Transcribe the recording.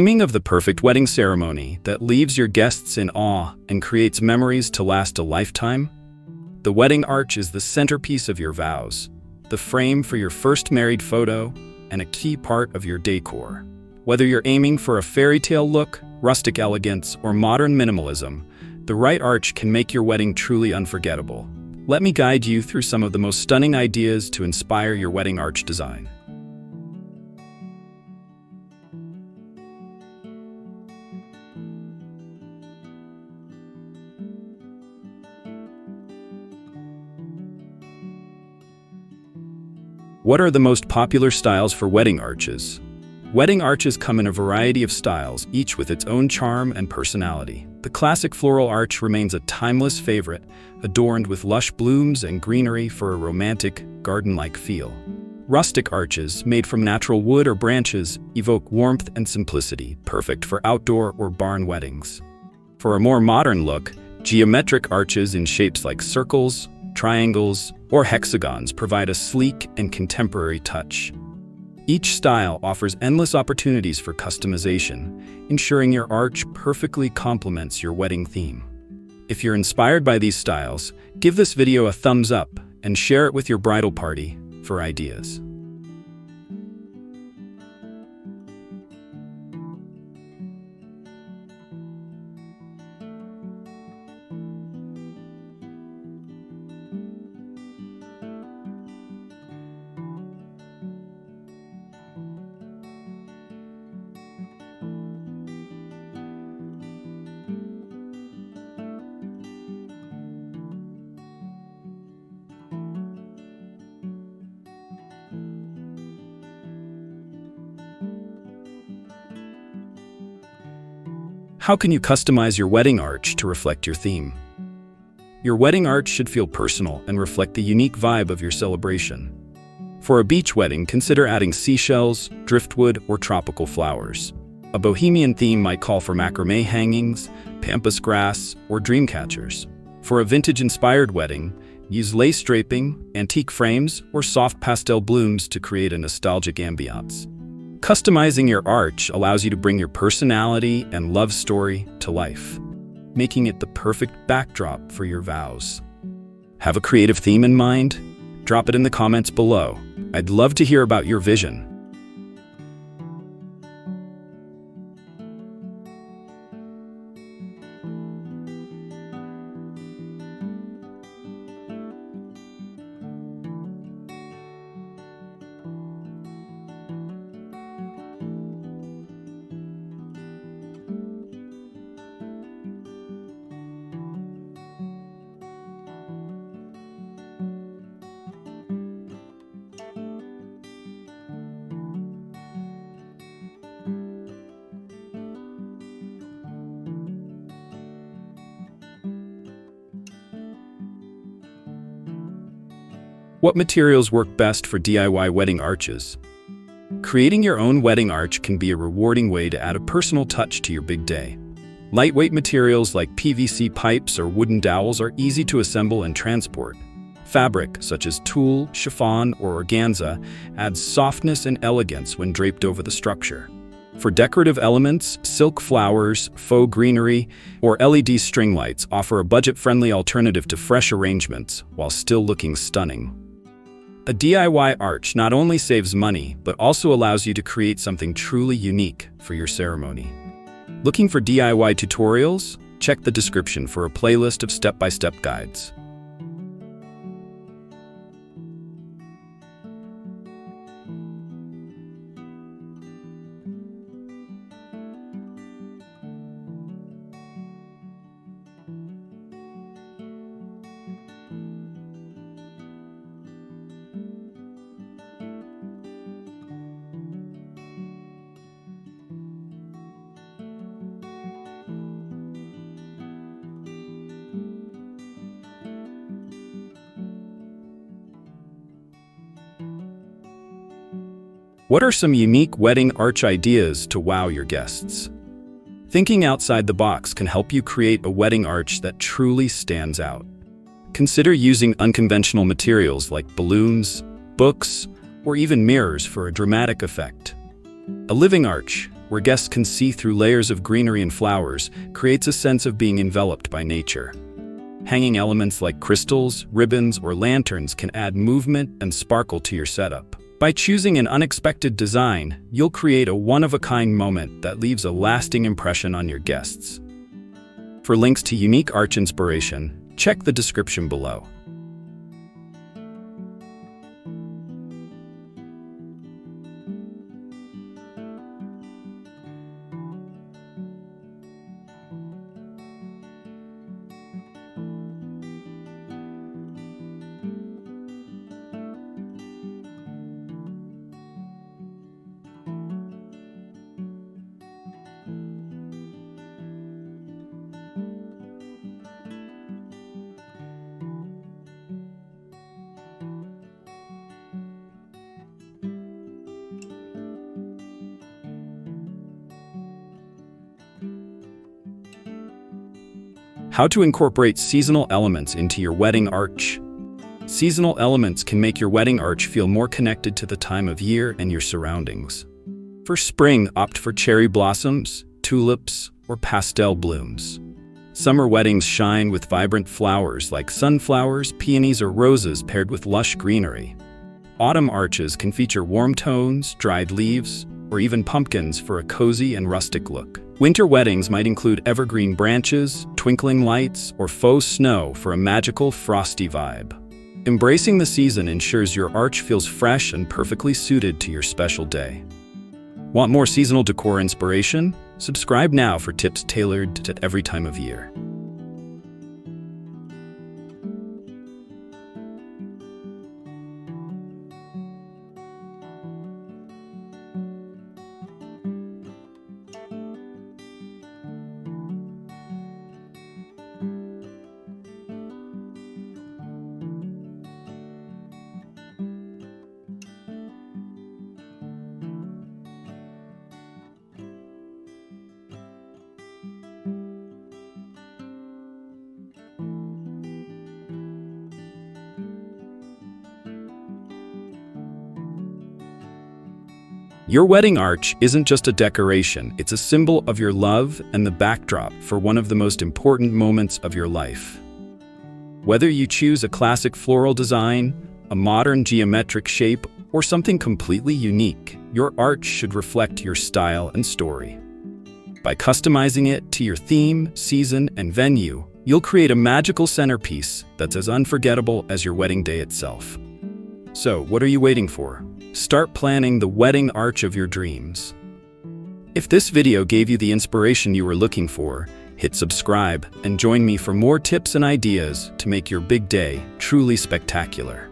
Dreaming of the perfect wedding ceremony that leaves your guests in awe and creates memories to last a lifetime? The wedding arch is the centerpiece of your vows, the frame for your first married photo, and a key part of your decor. Whether you're aiming for a fairy tale look, rustic elegance, or modern minimalism, the right arch can make your wedding truly unforgettable. Let me guide you through some of the most stunning ideas to inspire your wedding arch design. What are the most popular styles for wedding arches? Wedding arches come in a variety of styles, each with its own charm and personality. The classic floral arch remains a timeless favorite, adorned with lush blooms and greenery for a romantic, garden-like feel. Rustic arches, made from natural wood or branches, evoke warmth and simplicity, perfect for outdoor or barn weddings. For a more modern look, geometric arches in shapes like circles, triangles, or hexagons provide a sleek and contemporary touch. Each style offers endless opportunities for customization, ensuring your arch perfectly complements your wedding theme. If you're inspired by these styles, give this video a thumbs up and share it with your bridal party for ideas. How can you customize your wedding arch to reflect your theme? Your wedding arch should feel personal and reflect the unique vibe of your celebration. For a beach wedding, consider adding seashells, driftwood, or tropical flowers. A bohemian theme might call for macrame hangings, pampas grass, or dream catchers. For a vintage-inspired wedding, use lace draping, antique frames, or soft pastel blooms to create a nostalgic ambiance. Customizing your arch allows you to bring your personality and love story to life, making it the perfect backdrop for your vows. Have a creative theme in mind? Drop it in the comments below. I'd love to hear about your vision. What materials work best for DIY wedding arches? Creating your own wedding arch can be a rewarding way to add a personal touch to your big day. Lightweight materials like PVC pipes or wooden dowels are easy to assemble and transport. Fabric, such as tulle, chiffon, or organza, adds softness and elegance when draped over the structure. For decorative elements, silk flowers, faux greenery, or LED string lights offer a budget-friendly alternative to fresh arrangements while still looking stunning. A DIY arch not only saves money, but also allows you to create something truly unique for your ceremony. Looking for DIY tutorials? Check the description for a playlist of step-by-step guides. What are some unique wedding arch ideas to wow your guests? Thinking outside the box can help you create a wedding arch that truly stands out. Consider using unconventional materials like balloons, books, or even mirrors for a dramatic effect. A living arch, where guests can see through layers of greenery and flowers, creates a sense of being enveloped by nature. Hanging elements like crystals, ribbons, or lanterns can add movement and sparkle to your setup. By choosing an unexpected design, you'll create a one-of-a-kind moment that leaves a lasting impression on your guests. For links to unique arch inspiration, check the description below. How to incorporate seasonal elements into your wedding arch. Seasonal elements can make your wedding arch feel more connected to the time of year and your surroundings. For spring, opt for cherry blossoms, tulips, or pastel blooms. Summer weddings shine with vibrant flowers like sunflowers, peonies, or roses paired with lush greenery. Autumn arches can feature warm tones, dried leaves, or even pumpkins for a cozy and rustic look. Winter weddings might include evergreen branches, twinkling lights, or faux snow for a magical, frosty vibe. Embracing the season ensures your arch feels fresh and perfectly suited to your special day. Want more seasonal decor inspiration? Subscribe now for tips tailored to every time of year. Your wedding arch isn't just a decoration, it's a symbol of your love and the backdrop for one of the most important moments of your life. Whether you choose a classic floral design, a modern geometric shape, or something completely unique, your arch should reflect your style and story. By customizing it to your theme, season, and venue, you'll create a magical centerpiece that's as unforgettable as your wedding day itself. So, what are you waiting for? Start planning the wedding arch of your dreams. If this video gave you the inspiration you were looking for, hit subscribe and join me for more tips and ideas to make your big day truly spectacular.